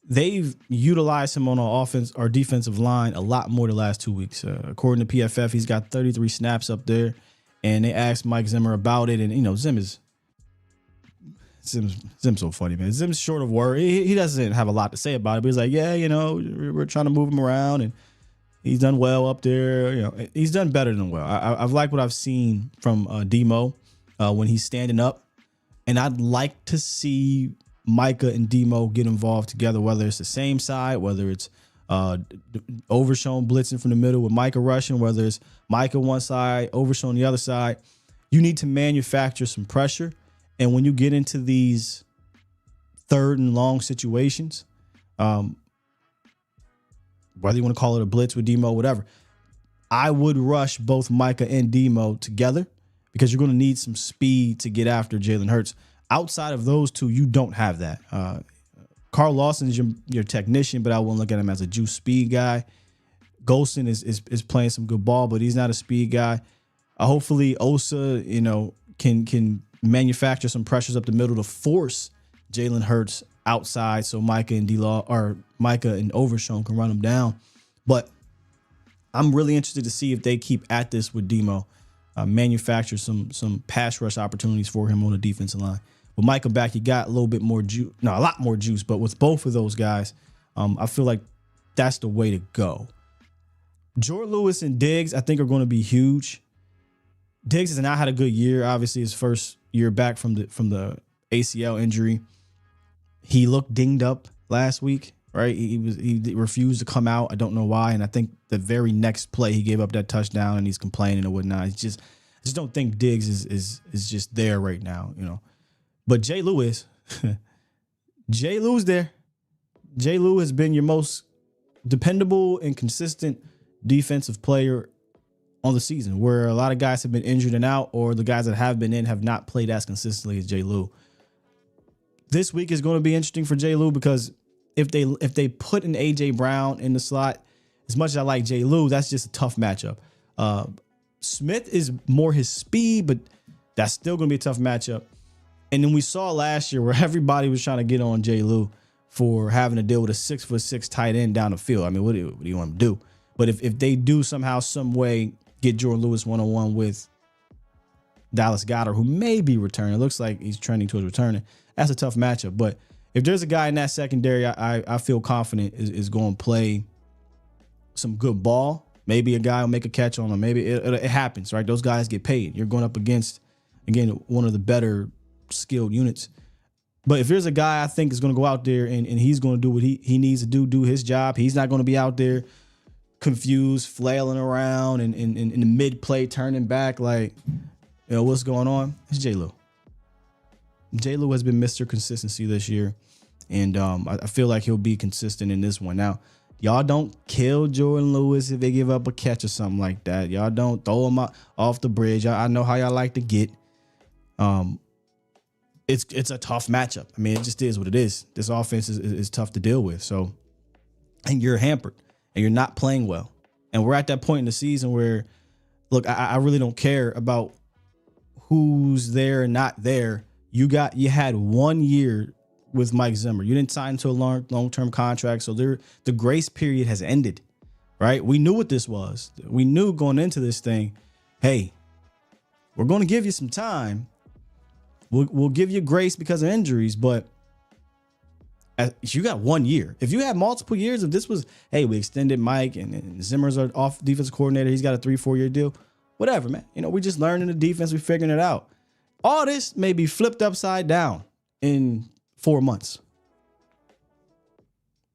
they've utilized him on our offense, our defensive line, a lot more the last 2 weeks. According to PFF, he's got 33 snaps up there, and they asked Mike Zimmer about it. And Zim's so funny, man. Zim's short of word. He doesn't have a lot to say about it, but he's like, yeah, we're trying to move him around, and he's done well up there. He's done better than well. I've liked what I've seen from Demo when he's standing up, and I'd like to see Micah and Demo get involved together, whether it's the same side, whether it's Overshown blitzing from the middle with Micah rushing, whether it's Micah one side, Overshown the other side. You need to manufacture some pressure. And when you get into these 3rd and long situations, whether you want to call it a blitz with Demo, whatever, I would rush both Micah and Demo together because you're going to need some speed to get after Jalen Hurts. Outside of those two, you don't have that. Carl Lawson is your technician, but I won't look at him as a juice speed guy. Golston is playing some good ball, but he's not a speed guy. Hopefully Osa, can manufacture some pressures up the middle to force Jalen Hurts outside so Micah and Overshown can run him down. But I'm really interested to see if they keep at this with Demo. manufacture some pass rush opportunities for him on the defensive line. With Micah back, you got a little bit more juice, a lot more juice. But with both of those guys, I feel like that's the way to go. Jordan Lewis and Diggs, I think, are going to be huge. Diggs has not had a good year. Obviously, his first year back from the ACL injury. He looked dinged up last week, right? He refused to come out. I don't know why. And I think the very next play he gave up that touchdown and he's complaining and whatnot. I just don't think Diggs is just there right now, you know. But Jay Lewis, Jay Lewis there. Jay Lewis has been your most dependable and consistent defensive player on the season, where a lot of guys have been injured and out, or the guys that have been in have not played as consistently as Jay Lewis. This week is going to be interesting for Jay Lewis because if they put an AJ Brown in the slot, as much as I like Jay Lewis, that's just a tough matchup. Smith is more his speed, but that's still going to be a tough matchup. And then we saw last year where everybody was trying to get on Jay Lewis for having to deal with a 6'6" tight end down the field. I mean, what do you want him to do? But if they do somehow, some way get Jordan Lewis one-on-one with Dallas Goedert, who may be returning, it looks like he's trending towards returning, that's a tough matchup. But if there's a guy in that secondary I feel confident is going to play some good ball, maybe a guy will make a catch on him. Maybe it happens, right? Those guys get paid. You're going up against, again, one of the better skilled units. But if there's a guy I think is going to go out there and he's going to do what he needs to do his job, he's not going to be out there confused, flailing around and in the mid-play turning back like, you know, what's going on? It's J. Lou. J. Lou has been Mr. Consistency this year, and I feel like he'll be consistent in this one. Now, y'all don't kill Jordan Lewis if they give up a catch or something like that. Y'all don't throw him off the bridge. I know how y'all like to get. It's a tough matchup. I mean, it just is what it is. This offense is tough to deal with. So, and you're hampered, and you're not playing well. And we're at that point in the season where, look, I really don't care about who's there and not there. You had 1 year with Mike Zimmer. You didn't sign to a long-term contract, so the grace period has ended, right? We knew what this was. We knew going into this thing, hey, we're going to give you some time. We'll give you grace because of injuries, but if you got 1 year, if you had multiple years, if this was, hey, we extended Mike and Zimmer's our off defense coordinator, he's got a 3-4 year deal, whatever, man. You know, we just learning the defense, we figuring it out. All this may be flipped upside down in 4 months.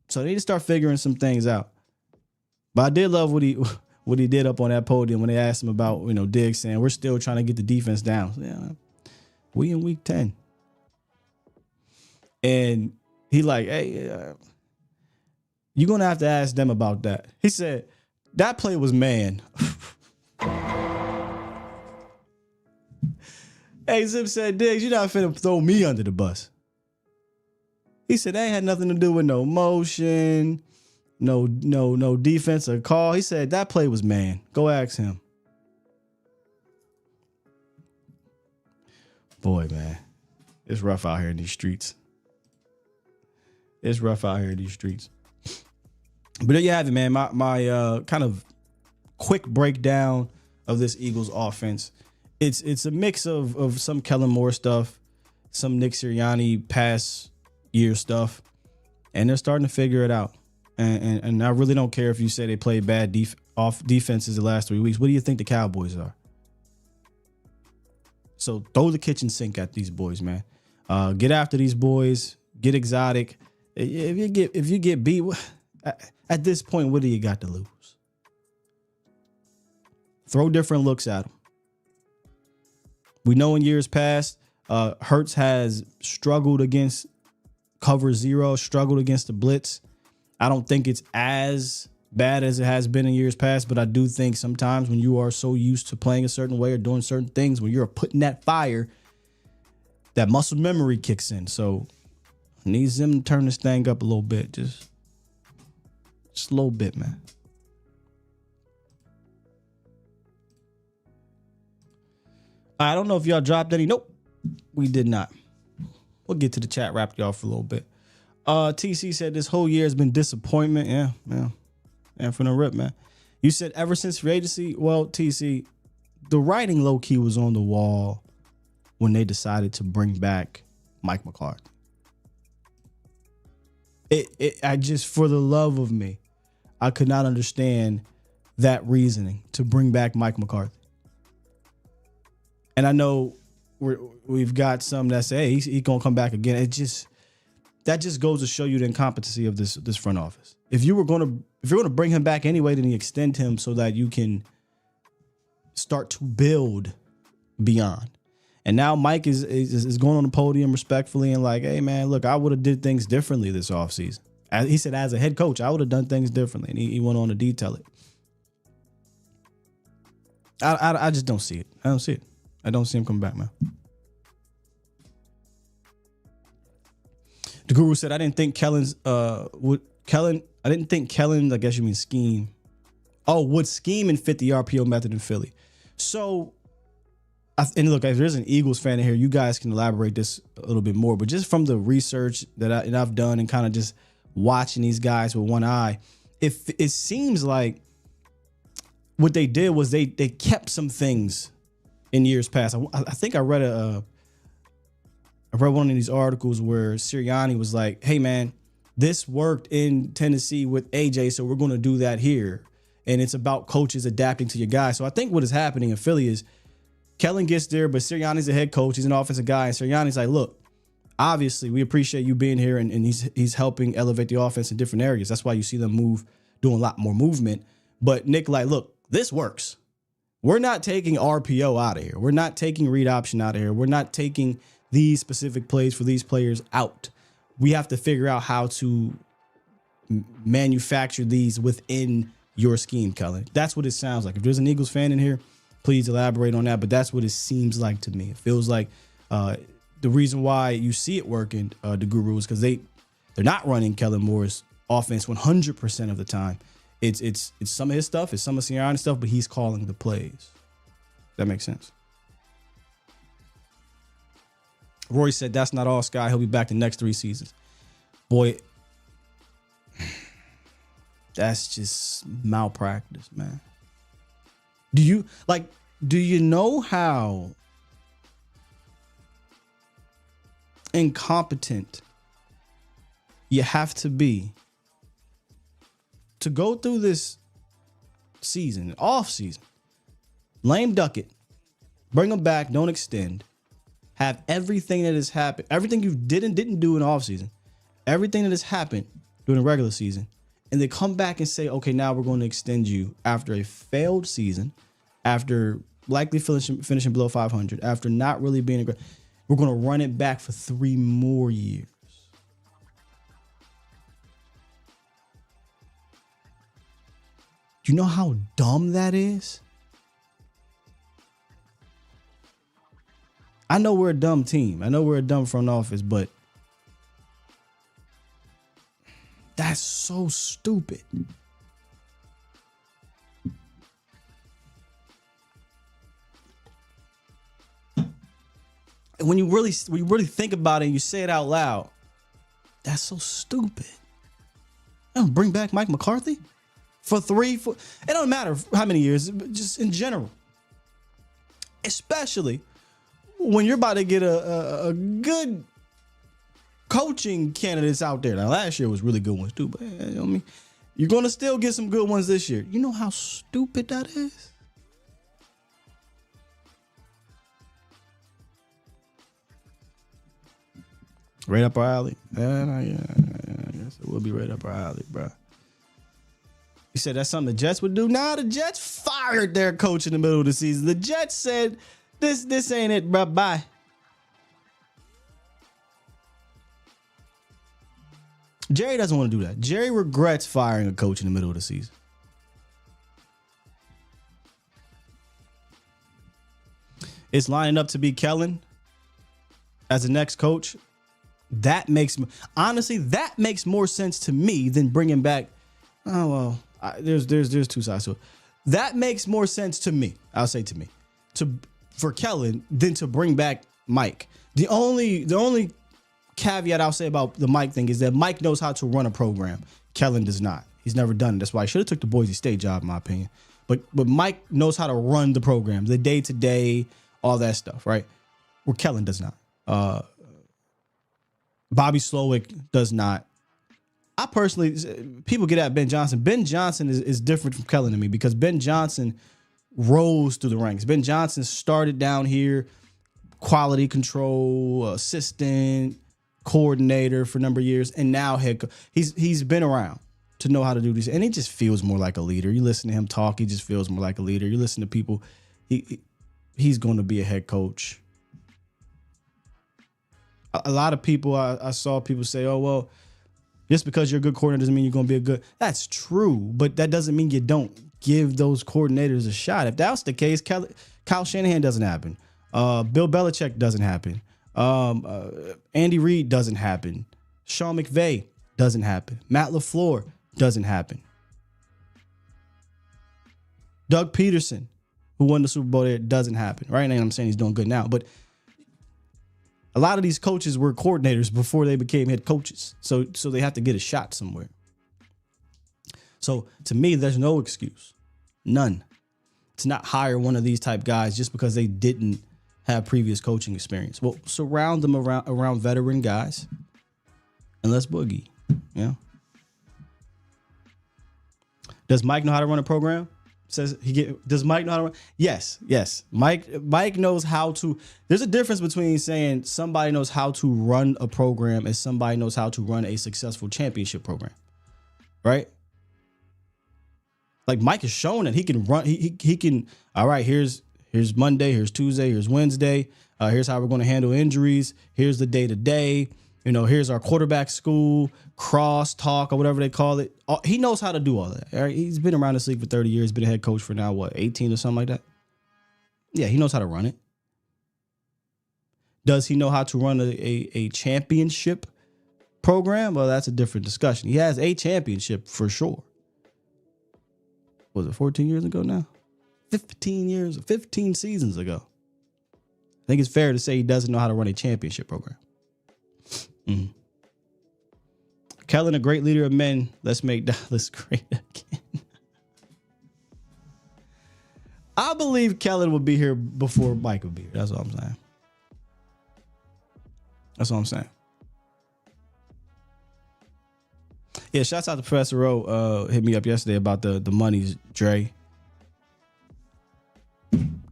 So they need to start figuring some things out. But I did love what he did up on that podium when they asked him about, you know, Diggs saying we're still trying to get the defense down. Yeah, we in week 10. And he like, hey, you're going to have to ask them about that. He said, that play was man. Hey, Zip said, Diggs, you're not finna throw me under the bus. He said, that ain't had nothing to do with no motion, no defensive call. He said, that play was man. Go ask him. Boy, man, it's rough out here in these streets. It's rough out here in these streets. But there you have it, man. My kind of quick breakdown of this Eagles offense. It's a mix of some Kellen Moore stuff, some Nick Sirianni past year stuff, and they're starting to figure it out. And I really don't care if you say they played bad off defenses the last 3 weeks. What do you think the Cowboys are? So throw the kitchen sink at these boys, man. Get after these boys. Get exotic. If you get beat, at this point, what do you got to lose? Throw different looks at them. We know in years past, Hurts has struggled against cover zero, struggled against the blitz. I don't think it's as bad as it has been in years past, but I do think sometimes when you are so used to playing a certain way or doing certain things, when you're putting that fire, that muscle memory kicks in. So needs them to turn this thing up a little bit, just a little bit, man. I don't know if y'all dropped any. Nope, we did not. We'll get to the chat, wrap y'all for a little bit. TC said this whole year has been disappointment. Yeah. And from the rip, man. You said ever since free agency. Well, TC, the writing low key was on the wall when they decided to bring back Mike McCarthy. I just, for the love of me, I could not understand that reasoning to bring back Mike McCarthy. And I know we've got some that say, hey, he's gonna come back again. That just goes to show you the incompetency of this front office. If you're gonna bring him back anyway, then you extend him so that you can start to build beyond. And now Mike is going on the podium respectfully and like, hey man, look, I would have did things differently this offseason. He said, as a head coach, I would have done things differently. And he went on to detail it. I just don't see it. I don't see it. I don't see him coming back, man. The guru said, I didn't think Kellen's I didn't think Kellen, I guess you mean scheme. Oh, would scheme and fit the RPO method in Philly. So, and look, if there's an Eagles fan in here, you guys can elaborate this a little bit more. But just from the research that I've done and kind of just watching these guys with one eye, it seems like what they did was they kept some things in years past. I think I read one of these articles where Sirianni was like, hey man, this worked in Tennessee with AJ, so we're going to do that here. And it's about coaches adapting to your guys. So I think what is happening in Philly is Kellen gets there, but Sirianni's a head coach. He's an offensive guy. And Sirianni's like, look, obviously we appreciate you being here, and he's helping elevate the offense in different areas. That's why you see them doing a lot more movement. But Nick, like, look, this works. We're not taking RPO out of here. We're not taking read option out of here. We're not taking these specific plays for these players out. We have to figure out how to manufacture these within your scheme, Kellen. That's what it sounds like. If there's an Eagles fan in here, please elaborate on that. But that's what it seems like to me. It feels like the reason why you see it working, the guru, is because they're not running Kellen Moore's offense 100% of the time. It's some of his stuff, it's some of Sirianni's stuff, but he's calling the plays. That makes sense. Roy said, that's not all, Sky. He'll be back the next 3 seasons. Boy, that's just malpractice, man. Do you know how incompetent you have to be to go through this season, off season, lame duck it, bring them back, don't extend, have everything that has happened, everything you didn't do in the off season, everything that has happened during the regular season, and they come back and say, okay, now we're going to extend you after a failed season, after likely finishing below 500, after not really being aggressive. We're going to run it back for 3 more years. Do you know how dumb that is? I know we're a dumb team. I know we're a dumb front office, but that's so stupid. When you really think about it and you say it out loud, that's so stupid. I don't bring back Mike McCarthy for it don't matter how many years, just in general. Especially when you're about to get a good coaching candidates out there. Now, last year was really good ones too, but you know what I mean? You're going to still get some good ones this year. You know how stupid that is? Right up our alley. Yeah, I guess it will be right up our alley, bro. You said that's something the Jets would do? Nah, the Jets fired their coach in the middle of the season. The Jets said, this ain't it, bro. Bye. Jerry doesn't want to do that. Jerry regrets firing a coach in the middle of the season. It's lining up to be Kellen as the next coach. That makes more sense to me than bringing back. Oh well, there's 2 sides to it. That makes more sense to me. I'll say to me, for Kellen than to bring back Mike. The only caveat I'll say about the Mike thing is that Mike knows how to run a program. Kellen does not. He's never done it. That's why he should have took the Boise State job, in my opinion. But Mike knows how to run the program, the day-to-day, all that stuff, right? Where Kellen does not. Bobby Slowick does not. I personally, people get at Ben Johnson. Ben Johnson is different from Kellen to me because Ben Johnson rose through the ranks. Ben Johnson started down here, quality control, assistant, coordinator for a number of years, and now head coach. He's been around to know how to do this, and he just feels more like a leader. You listen to him talk, he just feels more like a leader. You listen to people, he's going to be a head coach. A lot of people, I saw people say, oh, well, just because you're a good coordinator doesn't mean you're going to be a good. That's true, but that doesn't mean you don't give those coordinators a shot. If that was the case, Kyle Shanahan doesn't happen. Bill Belichick doesn't happen. Andy Reid doesn't happen. Sean McVay doesn't happen. Matt LaFleur doesn't happen. Doug Peterson, who won the Super Bowl there, doesn't happen. Right now, I'm saying he's doing good now, but a lot of these coaches were coordinators before they became head coaches. So they have to get a shot somewhere. So to me, there's no excuse. None. To not hire one of these type guys just because they didn't have previous coaching experience. Well, surround them around veteran guys and let's boogie. Yeah. Does Mike know how to run a program? Does Mike know how to run? Yes. Mike knows how to. There's a difference between saying somebody knows how to run a program and somebody knows how to run a successful championship program. Right? Like Mike has shown that he can run. He can. All right, here's Monday, here's Tuesday, here's Wednesday. Here's how we're going to handle injuries. Here's the day-to-day. Here's our quarterback school, cross talk or whatever they call it. He knows how to do all that. All right? He's been around this league for 30 years, been a head coach for now, 18 or something like that? Yeah, he knows how to run it. Does he know how to run a championship program? Well, that's a different discussion. He has a championship for sure. Was it 14 years ago now? 15 seasons ago. I think it's fair to say he doesn't know how to run a championship program. Mm-hmm. Kellen, a great leader of men. Let's make Dallas great again. I believe Kellen will be here before Mike will be here. That's all I'm saying. Yeah, shouts out to Professor Rowe. Hit me up yesterday about the monies, Dre.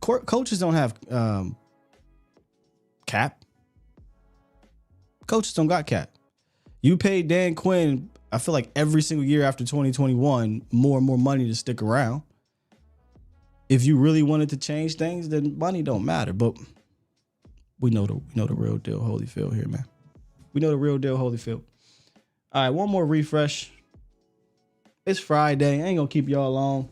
Coaches don't have cap. Coaches don't got cap. You paid Dan Quinn, I feel like every single year after 2021, more and more money to stick around. If you really wanted to change things, then money don't matter. But we know the real deal, Holyfield here, man. We know the real deal, Holyfield. All right, one more refresh. It's Friday. I ain't gonna keep y'all long.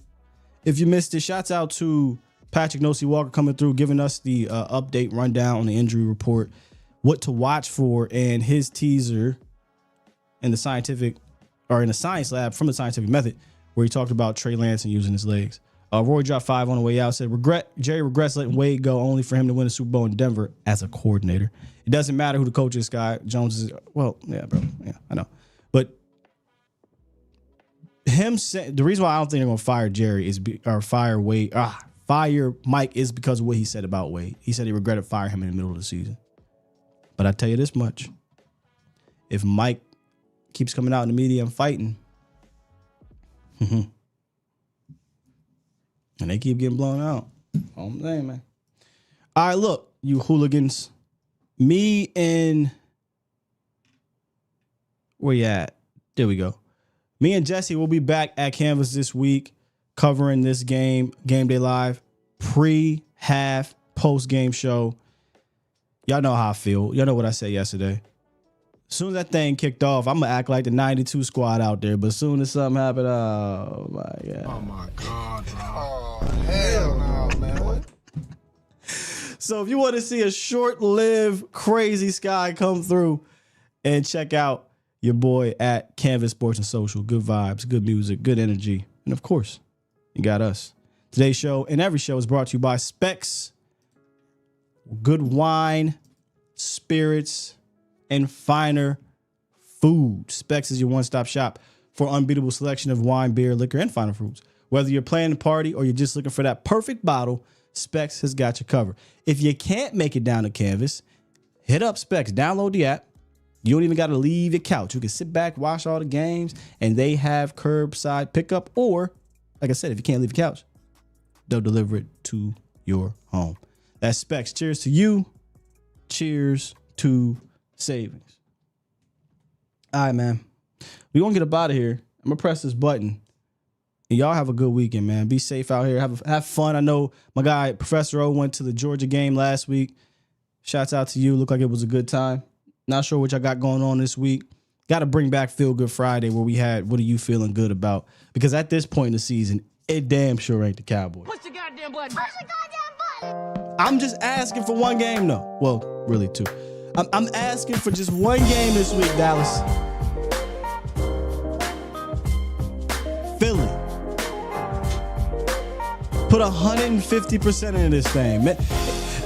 If you missed it, shouts out to Patrick Nosey Walker coming through, giving us the update rundown on the injury report, what to watch for, and his teaser in the science lab from the scientific method, where he talked about Trey Lance and using his legs. Roy dropped 5 on the way out, said Jerry regrets letting Wade go only for him to win a Super Bowl in Denver as a coordinator. It doesn't matter who the coach is, Scott Jones is. Well, yeah, bro. Yeah, I know. But him saying, the reason why I don't think they're going to fire Jerry fire Wade, fire Mike is because of what he said about Wade. He said he regretted firing him in the middle of the season. But I tell you this much. If Mike keeps coming out in the media and fighting, and they keep getting blown out, all I'm saying, man. All right, look, you hooligans. Me and where you at? There we go. Me and Jesse will be back at Canvas this week covering this game day live, pre-half, post-game show. Y'all know how I feel. Y'all know what I said yesterday. As soon as that thing kicked off, I'm going to act like the 92 squad out there. But as soon as something happened, oh, my God. Oh, my God, bro. Oh, hell no, man. So if you want to see a short-lived, crazy Sky come through and check out your boy at Canvas Sports and Social. Good vibes, good music, good energy. And, of course, you got us. Today's show and every show is brought to you by Specs. Good wine, spirits, and finer food. Specs is your one-stop shop for unbeatable selection of wine, beer, liquor, and finer foods. Whether you're planning a party or you're just looking for that perfect bottle, Specs has got you covered. If you can't make it down to Canvas, hit up Specs. Download the app. You don't even got to leave your couch. You can sit back, watch all the games, and they have curbside pickup. Or, like I said, if you can't leave your couch, they'll deliver it to your home. That's Specs. Cheers to you. Cheers to savings. All right, man. We're going to get up out of here. I'm going to press this button. And y'all have a good weekend, man. Be safe out here. Have fun. I know my guy, Professor O, went to the Georgia game last week. Shouts out to you. Looked like it was a good time. Not sure what y'all got going on this week. Got to bring back Feel Good Friday where we had what are you feeling good about? Because at this point in the season, it damn sure ain't the Cowboys. Push the goddamn button. Push the goddamn button. I'm just asking for one game, though. Well, really two. I'm asking for just one game this week, Dallas. Philly. Put 150% into this thing. Man,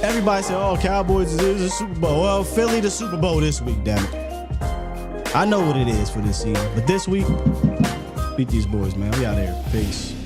everybody say, oh, Cowboys is a Super Bowl. Well, Philly the Super Bowl this week, damn it. I know what it is for this season. But this week, beat these boys, man. We out here. Peace.